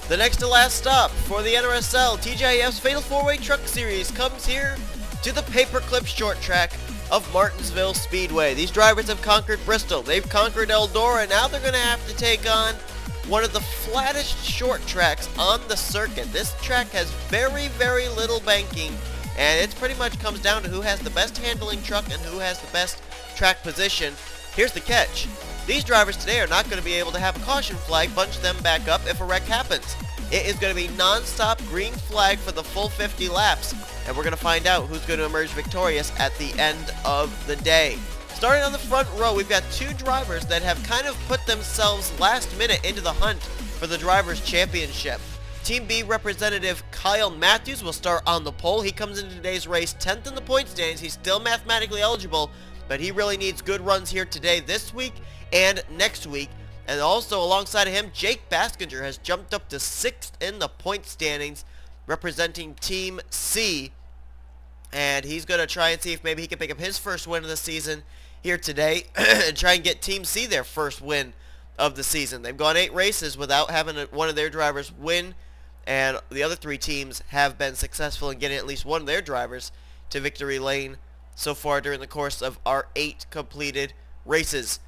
The next to last stop for the NRSL T.G.I.'s Fatal 4-Way Truck Series comes here to the paperclip short track of Martinsville Speedway. These drivers have conquered Bristol, they've conquered Eldora, and now they're going to have to take on one of the flattest short tracks on the circuit. This track has very, very little banking, and it pretty much comes down to who has the best handling truck and who has the best track position. Here's the catch. These drivers today are not going to be able to have a caution flag bunch them back up if a wreck happens. It is going to be non-stop green flag for the full 50 laps, and we're going to find out who's going to emerge victorious at the end of the day. Starting on the front row, we've got two drivers that have kind of put themselves last minute into the hunt for the Drivers' Championship. Team B representative Kyle Matthews will start on the pole. He comes into today's race 10th in the point standings. He's still mathematically eligible, but he really needs good runs here today, this week, and next week. And also alongside of him, Jake Baskinger has jumped up to 6th in the point standings, representing Team C. And he's going to try and see if maybe he can pick up his first win of the season here today and try and get Team C their first win of the season. They've gone 8 races without having one of their drivers win, and the other 3 teams have been successful in getting at least one of their drivers to victory lane so far during the course of our 8 completed races.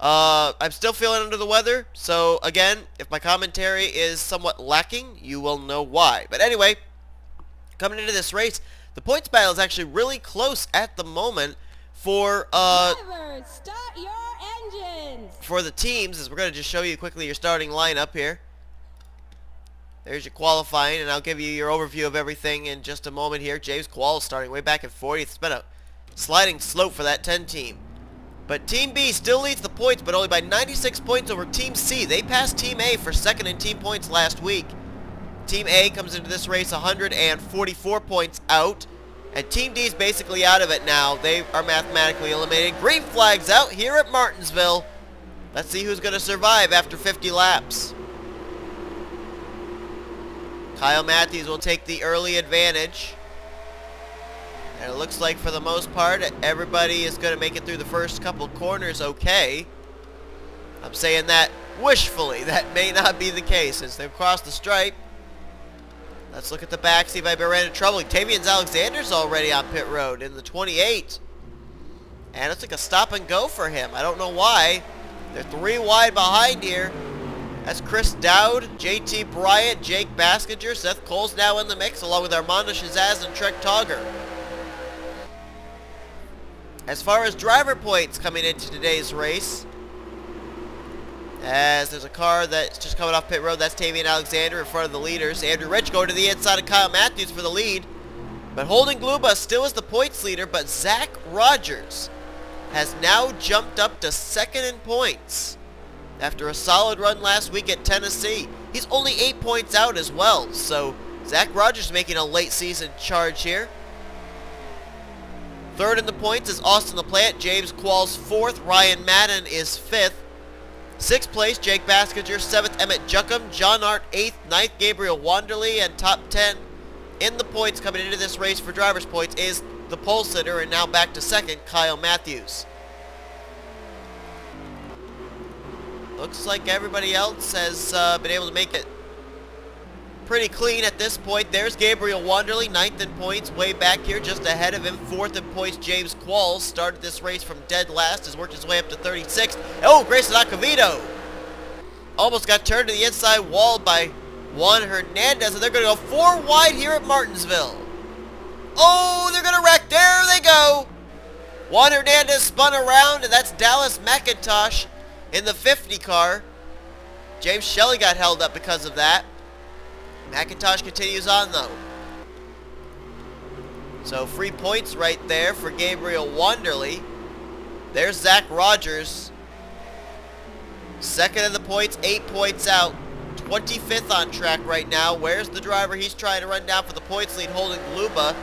I'm still feeling under the weather, so again, if my commentary is somewhat lacking, you will know why. But anyway, coming into this race, the points battle is actually really close at the moment for Drivers, start your engines. For the teams, as we're going to just show you quickly your starting lineup here. There's your qualifying, and I'll give you your overview of everything in just a moment here. James Quall starting way back at 40th. It's been a sliding slope for that 10 team. But Team B still leads the points, but only by 96 points over Team C. They passed Team A for second in team points last week. Team A comes into this race 144 points out, and Team D is basically out of it now. They are mathematically eliminated. Green flags out here at Martinsville. Let's see who's going to survive after 50 laps. Kyle Matthews will take the early advantage. And it looks like for the most part, everybody is going to make it through the first couple corners okay. I'm saying that wishfully. That may not be the case as they've crossed the stripe. Let's look at the back, see if I ran into trouble. Tavian Alexander's already on pit road in the 28. And it's like a stop and go for him. I don't know why. They're 3 wide behind here. That's Chris Dowd, JT Bryant, Jake Baskinger, Seth Cole's now in the mix, along with Armando Shazaz and Trek Togger. As far as driver points coming into today's race, as there's a car that's just coming off pit road, that's Tavian Alexander in front of the leaders. Andrew Rich going to the inside of Kyle Matthews for the lead. But Holden Gluba still is the points leader, but Zach Rogers has now jumped up to 2nd in points after a solid run last week at Tennessee. He's only 8 points out as well, so Zach Rogers making a late season charge here. 3rd in the points is Austin LaPlante. James Quall's 4th. Ryan Madden is 5th. 6th place, Jake Baskinger. 7th, Emmett Juckham. John Art, 8th. 9th, Gabriel Wanderley. And top 10 in the points coming into this race for driver's points is the pole sitter, and now back to 2nd, Kyle Matthews. Looks like everybody else has been able to make it pretty clean at this point. There's Gabriel Wanderley, 9th in points, way back here, just ahead of him. 4th in points, James Qualls. Started this race from dead last, has worked his way up to 36th. Oh, Grayson Acavito almost got turned to the inside wall by Juan Hernandez, and they're going to go 4 wide here at Martinsville. Oh, they're going to wreck. There they go. Juan Hernandez spun around, and that's Dallas McIntosh in the 50 car. James Shelley got held up because of that. McIntosh continues on though. So free points right there for Gabriel Wanderley. There's Zach Rogers. 2nd in the points, 8 points out. 25th on track right now. Where's the driver he's trying to run down for the points lead, holding Gluba?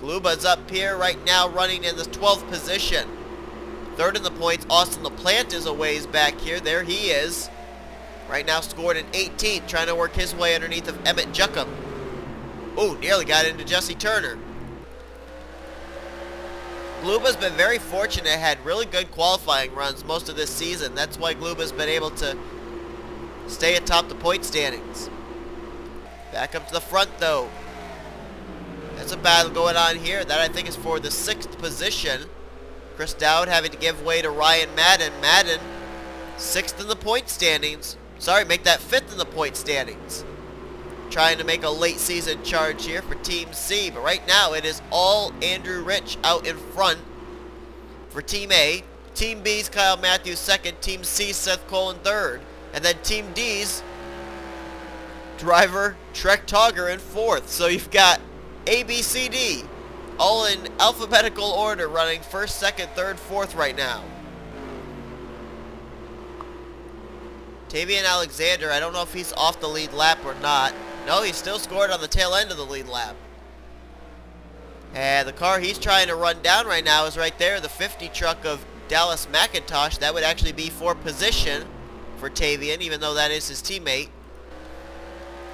Gluba's up here right now running in the 12th position. 3rd in the points, Austin LaPlante is a ways back here. There he is. Right now scored an 18th, trying to work his way underneath of Emmett Juckham. Oh, nearly got into Jesse Turner. Gluba's been very fortunate, had really good qualifying runs most of this season. That's why Gluba's been able to stay atop the point standings. Back up to the front though. There's a battle going on here. That I think is for the 6th position. Chris Dowd having to give way to Ryan Madden. Madden 6th in the point standings. Sorry, make that 5th in the point standings. Trying to make a late season charge here for Team C. But right now it is all Andrew Rich out in front for Team A. Team B's Kyle Matthews 2nd. Team C Seth Cole in 3rd. And then Team D's driver Trek Togger in 4th. So you've got A, B, C, D all in alphabetical order running 1st, 2nd, 3rd, 4th right now. Tavian Alexander, I don't know if he's off the lead lap or not. No, he still scored on the tail end of the lead lap. And the car he's trying to run down right now is right there, the 50 truck of Dallas McIntosh. That would actually be for position for Tavian, even though that is his teammate.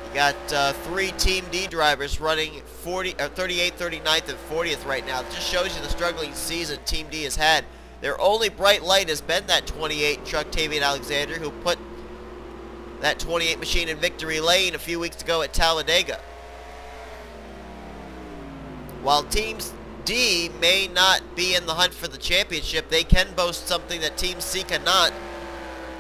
You got 3 Team D drivers running 38th, 39th, and 40th right now. It just shows you the struggling season Team D has had. Their only bright light has been that 28 truck Tavian Alexander, who put that 28 machine in victory lane a few weeks ago at Talladega. While Team D may not be in the hunt for the championship, they can boast something that Team C cannot,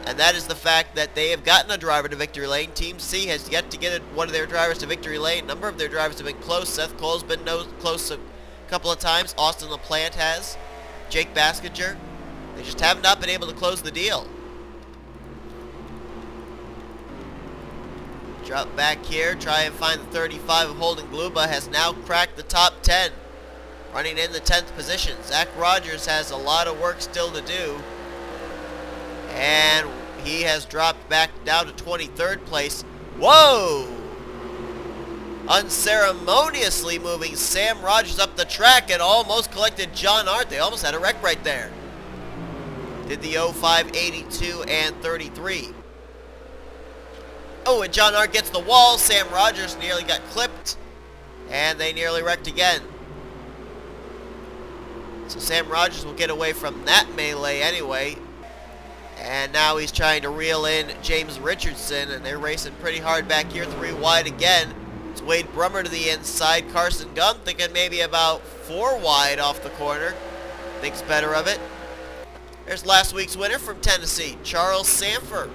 and that is the fact that they have gotten a driver to victory lane. Team C has yet to get one of their drivers to victory lane. A number of their drivers have been close. Seth Cole's been close a couple of times. Austin LaPlante has. Jake Baskinger. They just have not been able to close the deal. Drop back here, try and find the 35 of Holden Gluba, has now cracked the top 10, running in the 10th position. Zach Rogers has a lot of work still to do, and he has dropped back down to 23rd place. Whoa! Unceremoniously moving Sam Rogers up the track and almost collected John Art. They almost had a wreck right there. Did the 05, 82, and 33. Oh, and John Art gets the wall. Sam Rogers nearly got clipped, and they nearly wrecked again. So Sam Rogers will get away from that melee anyway. And now he's trying to reel in James Richardson, and they're racing pretty hard back here, 3 wide again. It's Wade Brummer to the inside. Carson Gum thinking maybe about 4 wide off the corner. Thinks better of it. There's last week's winner from Tennessee, Charles Sanford.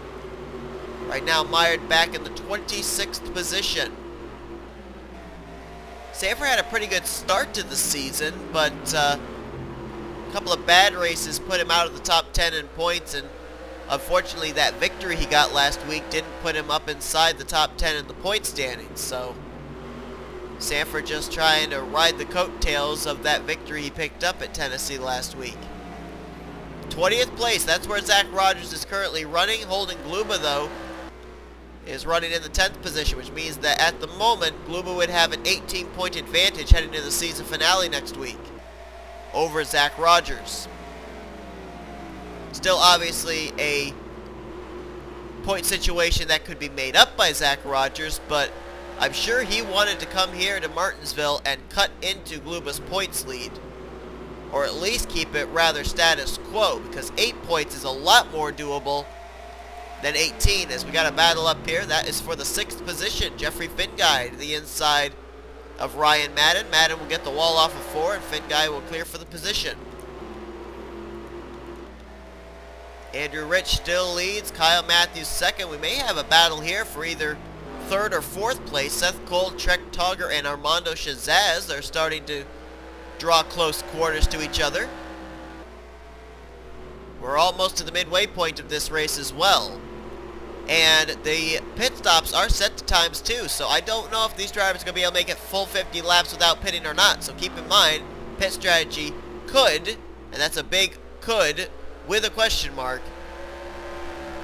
Right now mired back in the 26th position. Sanford had a pretty good start to the season, but a couple of bad races put him out of the top 10 in points, and unfortunately that victory he got last week didn't put him up inside the top 10 in the point standings. So Sanford just trying to ride the coattails of that victory he picked up at Tennessee last week. 20th place, that's where Zach Rogers is currently running. Holden Gluba, though, is running in the 10th position, which means that at the moment, Gluba would have an 18-point advantage heading into the season finale next week over Zach Rogers. Still obviously a point situation that could be made up by Zach Rogers, but I'm sure he wanted to come here to Martinsville and cut into Gluba's points lead, or at least keep it rather status quo, because 8 points is a lot more doable than 18, as we got a battle up here. That is for the 6th position. Jeffrey Finguy to the inside of Ryan Madden. Madden will get the wall off of 4, and Finguy will clear for the position. Andrew Rich still leads. Kyle Matthews 2nd. We may have a battle here for either 3rd or 4th place. Seth Cole, Trek Togger, and Armando Shazaz are starting to draw close quarters to each other. We're almost to the midway point of this race as well. And the pit stops are set to times 2, so I don't know if these drivers are going to be able to make it full 50 laps without pitting or not. So keep in mind, pit strategy could, and that's a big could with a question mark,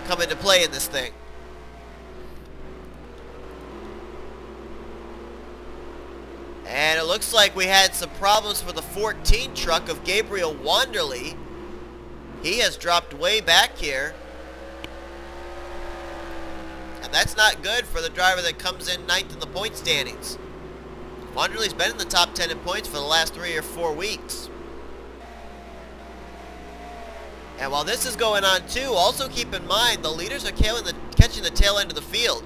come into play in this thing. And it looks like we had some problems for the 14 truck of Gabriel Wanderley. He has dropped way back here. And that's not good for the driver that comes in 9th in the point standings. Wanderley's been in the top 10 in points for the last 3 or 4 weeks. And while this is going on too, also keep in mind the leaders are catching the tail end of the field.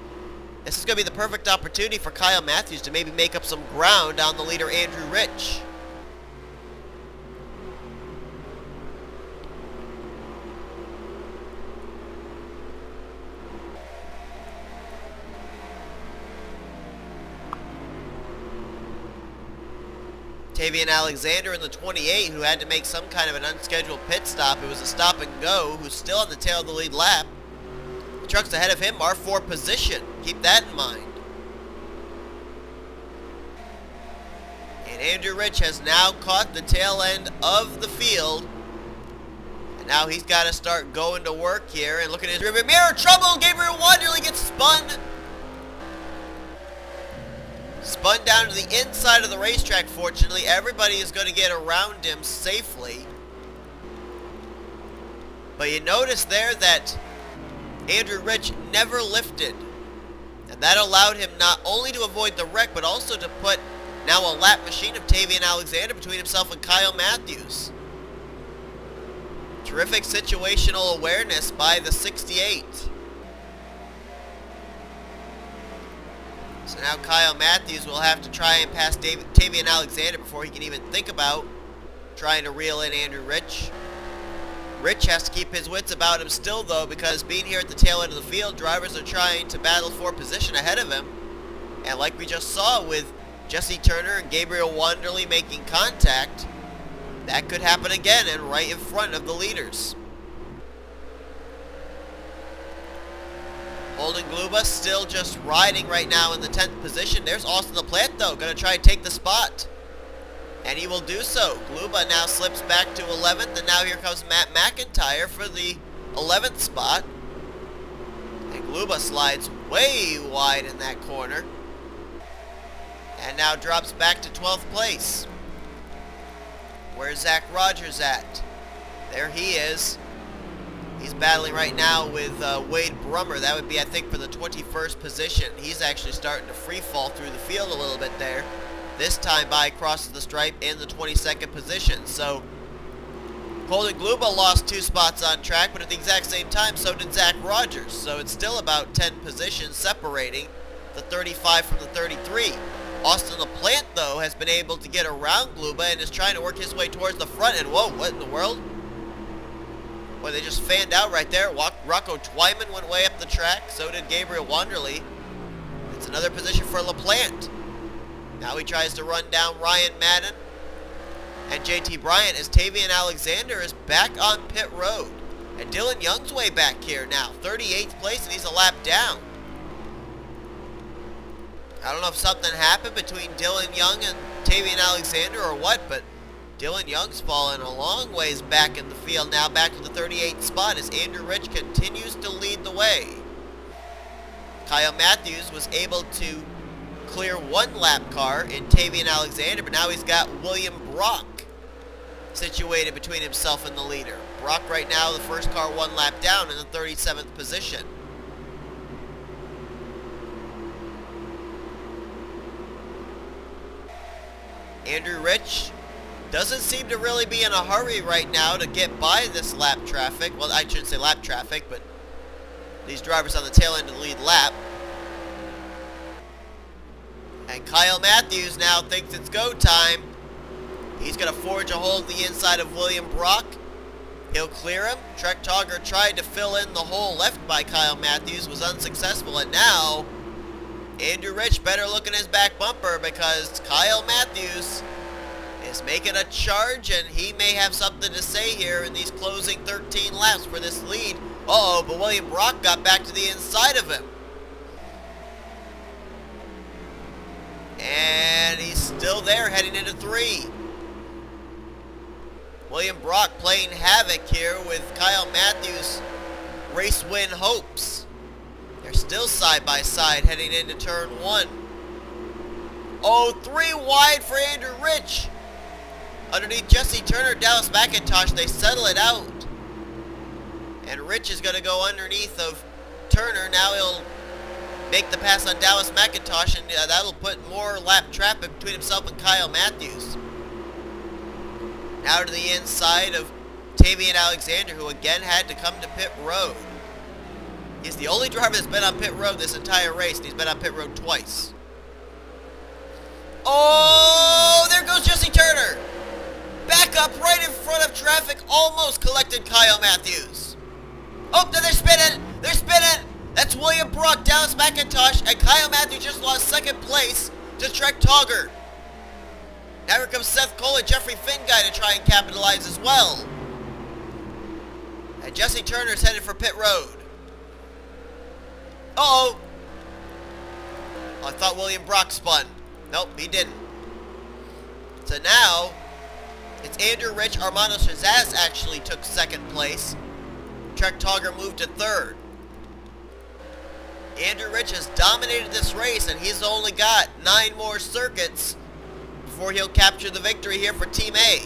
This is going to be the perfect opportunity for Kyle Matthews to maybe make up some ground on the leader Andrew Rich. Tavian Alexander in the 28, who had to make some kind of an unscheduled pit stop. It was a stop and go, who's still on the tail of the lead lap. The trucks ahead of him are for position. Keep that in mind. And Andrew Rich has now caught the tail end of the field. And now he's got to start going to work here. And look at his rearview mirror. Trouble! Gabriel Wanderley gets spun. Spun down to the inside of the racetrack, fortunately. Everybody is going to get around him safely. But you notice there that Andrew Rich never lifted. And that allowed him not only to avoid the wreck, but also to put now a lap machine of Tavian Alexander between himself and Kyle Matthews. Terrific situational awareness by the 68. So now Kyle Matthews will have to try and pass Tavian Alexander before he can even think about trying to reel in Andrew Rich. Rich has to keep his wits about him still, though, because being here at the tail end of the field, drivers are trying to battle for position ahead of him. And like we just saw with Jesse Turner and Gabriel Wanderley making contact, that could happen again and right in front of the leaders. Holden Gluba still just riding right now in the 10th position. There's Austin LaPlante, though, going to try and take the spot. And he will do so. Gluba now slips back to 11th, and now here comes Matt McIntyre for the 11th spot. And Gluba slides way wide in that corner. And now drops back to 12th place. Where's Zach Rogers at? There he is. He's battling right now with Wade Brummer. That would be, I think, for the 21st position. He's actually starting to free fall through the field a little bit there. This time by crosses the stripe in the 22nd position. So Holden Gluba lost 2 spots on track, but at the exact same time, so did Zach Rogers. So it's still about 10 positions separating the 35 from the 33. Austin LaPlante, though, has been able to get around Gluba and is trying to work his way towards the front. And whoa, what in the world? Boy, they just fanned out right there. Rocco Twyman went way up the track. So did Gabriel Wanderley. It's another position for LaPlante. Now he tries to run down Ryan Madden and JT Bryant as Tavian Alexander is back on pit road. And Dylan Young's way back here now. 38th place, and he's a lap down. I don't know if something happened between Dylan Young and Tavian Alexander or what, but Dylan Young's fallen a long ways back in the field now, back to the 38th spot as Andrew Rich continues to lead the way. Kyle Matthews was able to clear one lap car in Tavian Alexander, but now he's got William Brock situated between himself and the leader. Brock right now, the first car 1 lap down in the 37th position. Andrew Rich doesn't seem to really be in a hurry right now to get by this lap traffic. Well, I shouldn't say lap traffic, but these drivers on the tail end of the lead lap. And Kyle Matthews now thinks it's go time. He's going to forge a hole at the inside of William Brock. He'll clear him. Trek Togger tried to fill in the hole left by Kyle Matthews, was unsuccessful, and now Andrew Rich better look in his back bumper because Kyle Matthews is making a charge, and he may have something to say here in these closing 13 laps for this lead. Uh-oh, but William Brock got back to the inside of him. And he's still there heading into 3. William Brock playing havoc here with Kyle Matthews' race win hopes. They're still side by side heading into turn 1. Oh, 3 wide for Andrew Rich. Underneath Jesse Turner, Dallas McIntosh, they settle it out. And Rich is going to go underneath of Turner. Now he'll make the pass on Dallas McIntosh, and that'll put more lap traffic between himself and Kyle Matthews. Now to the inside of Tavian Alexander, who again had to come to pit road. He's the only driver that's been on pit road this entire race, and he's been on pit road twice. Oh, there goes Jesse Turner. Back up right in front of traffic, almost collected Kyle Matthews. Oh, no, they're spinning. They're spinning. That's William Brock, Dallas McIntosh, and Kyle Matthews just lost second place to Trek Togger. Now here comes Seth Cole and Jeffrey Finguy to try and capitalize as well. And Jesse Turner's headed for pit road. Uh-oh. I thought William Brock spun. Nope, he didn't. So now, it's Andrew Rich. Armando Shazaz actually took second place. Trek Togger moved to third. Andrew Rich has dominated this race, and he's only got 9 more circuits before he'll capture the victory here for Team A.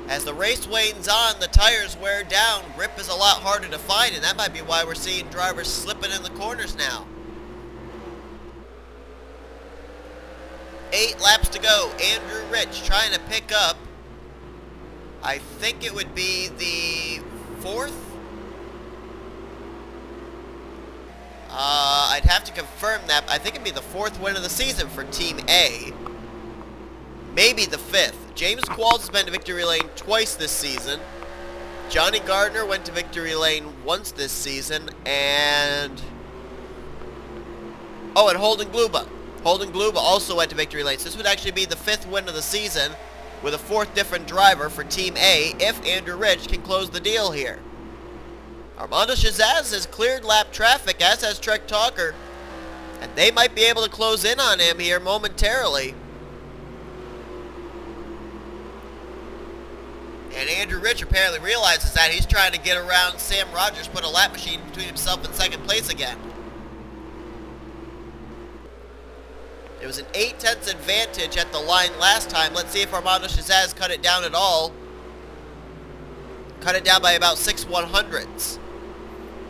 As the race wanes on, the tires wear down, grip is a lot harder to find, and that might be why we're seeing drivers slipping in the corners now. 8 laps to go. Andrew Rich trying to pick up, I think it would be the 4th? I'd have to confirm that. I think it'd be the 4th win of the season for Team A. Maybe the 5th. James Qualls has been to victory lane twice this season. Johnny Gardner went to victory lane once this season. And Holden Gluba. Holden Gluba also went to victory lane. So this would actually be the 5th win of the season with a 4th different driver for Team A if Andrew Rich can close the deal here. Armando Shazaz has cleared lap traffic, as has Trek Togger, and they might be able to close in on him here momentarily. And Andrew Rich apparently realizes that he's trying to get around Sam Rogers, put a lap machine between himself and second place again. It was an 8/10 advantage at the line last time. Let's see if Armando Shazaz cut it down at all. Cut it down by about 6/100ths.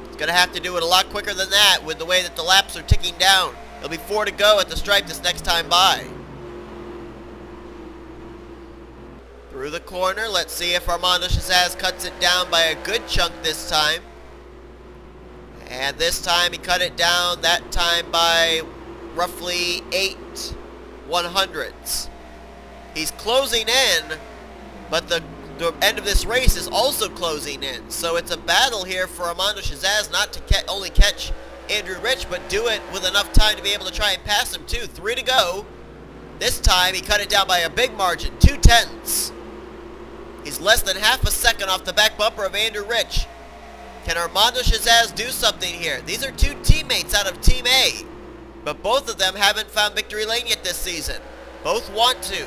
He's going to have to do it a lot quicker than that with the way that the laps are ticking down. There'll be 4 to go at the stripe this next time by. Through the corner, let's see if Armando Shazaz cuts it down by a good chunk this time. And this time he cut it down, that time by roughly 8/100ths. He's closing in, but the end of this race is also closing in. So it's a battle here for Armando Shazaz not to only catch Andrew Rich, but do it with enough time to be able to try and pass him too. 3 to go. This time he cut it down by a big margin, 2/10. He's less than half a second off the back bumper of Andrew Rich. Can Armando Shazaz do something here? These are 2 teammates out of Team A, but both of them haven't found victory lane yet this season. Both want to.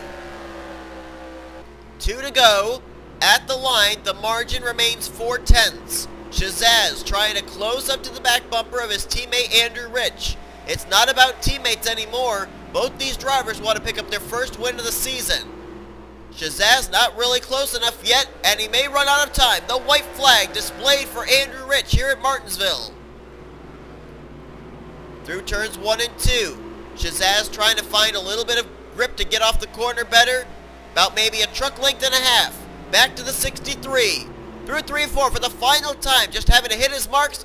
2 to go. At the line, the margin remains 4/10. Shazaz trying to close up to the back bumper of his teammate Andrew Rich. It's not about teammates anymore. Both these drivers want to pick up their first win of the season. Shazaz not really close enough yet, and he may run out of time. The white flag displayed for Andrew Rich here at Martinsville. Through turns 1 and 2. Shazaz trying to find a little bit of grip to get off the corner better. About maybe a truck length and a half. Back to the 63. Through 3 and 4 for the final time. Just having to hit his marks.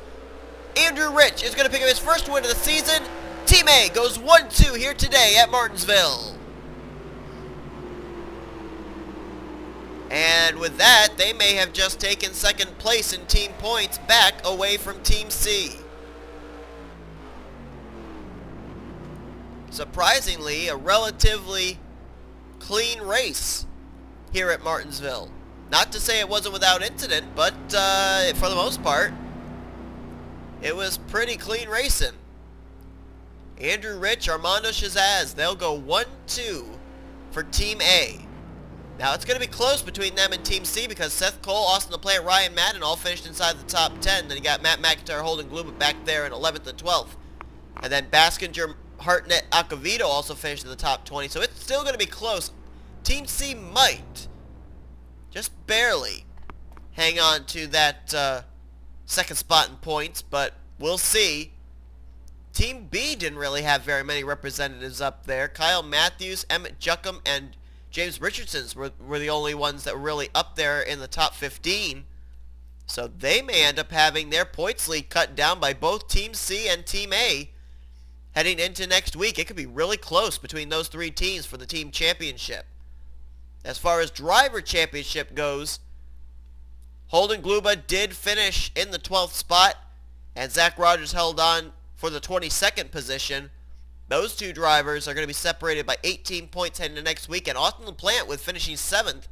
Andrew Rich is going to pick up his first win of the season. Team A goes 1-2 here today at Martinsville. And with that, they may have just taken second place in team points back away from Team C. Surprisingly, a relatively clean race here at Martinsville. Not to say it wasn't without incident, but for the most part, it was pretty clean racing. Andrew Rich, Armando Shazaz, they'll go 1-2 for Team A. Now, it's going to be close between them and Team C because Seth Cole, Austin LaPlante, Ryan Madden all finished inside the top 10. Then you got Matt McIntyre, Holden Gluba back there in 11th and 12th. And then Baskinger, Hartnett, Acavito also finished in the top 20. So it's still going to be close. Team C might, just barely, hang on to that second spot in points, but we'll see. Team B didn't really have very many representatives up there. Kyle Matthews, Emmett Juckham, and James Richardson were the only ones that were really up there in the top 15. So they may end up having their points lead cut down by both Team C and Team A heading into next week. It could be really close between those three teams for the team championship. As far as driver championship goes, Holden Gluba did finish in the 12th spot, and Zach Rogers held on for the 22nd position. Those two drivers are going to be separated by 18 points heading into next week, and Austin LaPlante, with finishing 7th,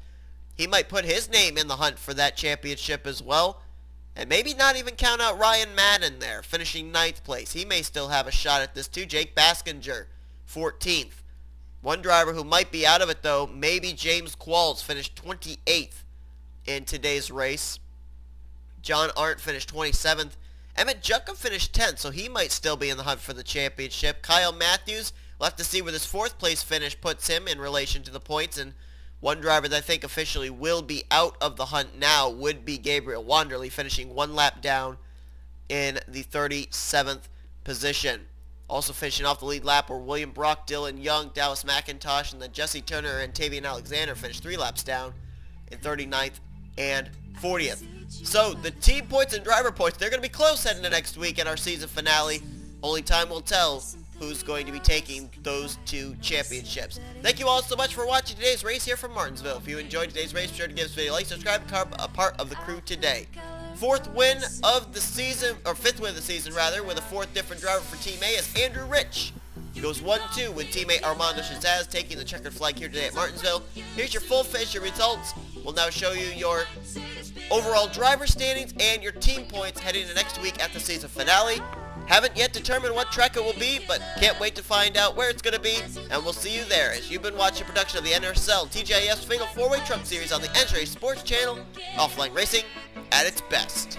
he might put his name in the hunt for that championship as well. And maybe not even count out Ryan Madden there, finishing 9th place. He may still have a shot at this too. Jake Baskinger, 14th. One driver who might be out of it though, maybe James Qualls, finished 28th in today's race. John Arndt finished 27th. Emmett Juckum finished 10th, so he might still be in the hunt for the championship. Kyle Matthews, we'll have to see where this 4th place finish puts him in relation to the points. And one driver that I think officially will be out of the hunt now would be Gabriel Wanderley, finishing 1 lap down in the 37th position. Also finishing off the lead lap were William Brock, Dylan Young, Dallas McIntosh, and then Jesse Turner and Tavian Alexander finished 3 laps down in 39th and 40th. So the team points and driver points, they're going to be close heading into next week in our season finale. Only time will tell who's going to be taking those two championships. Thank you all so much for watching today's race here from Martinsville. If you enjoyed today's race, be sure to give this video a like, subscribe, and become a part of the crew today. 4th win of the season, or 5th win of the season rather, with a 4th different driver for Team A is Andrew Rich. He goes 1-2 with teammate Armando Shazaz taking the checkered flag here today at Martinsville. Here's your full finisher results. We'll now show you your overall driver standings and your team points heading into next week at the season finale. Haven't yet determined what track it will be, but can't wait to find out where it's going to be, and we'll see you there as you've been watching a production of the NRSL T.G.I.'s Fatal 4-Way Truck Series on the NRSL Sports Channel, offline racing at its best.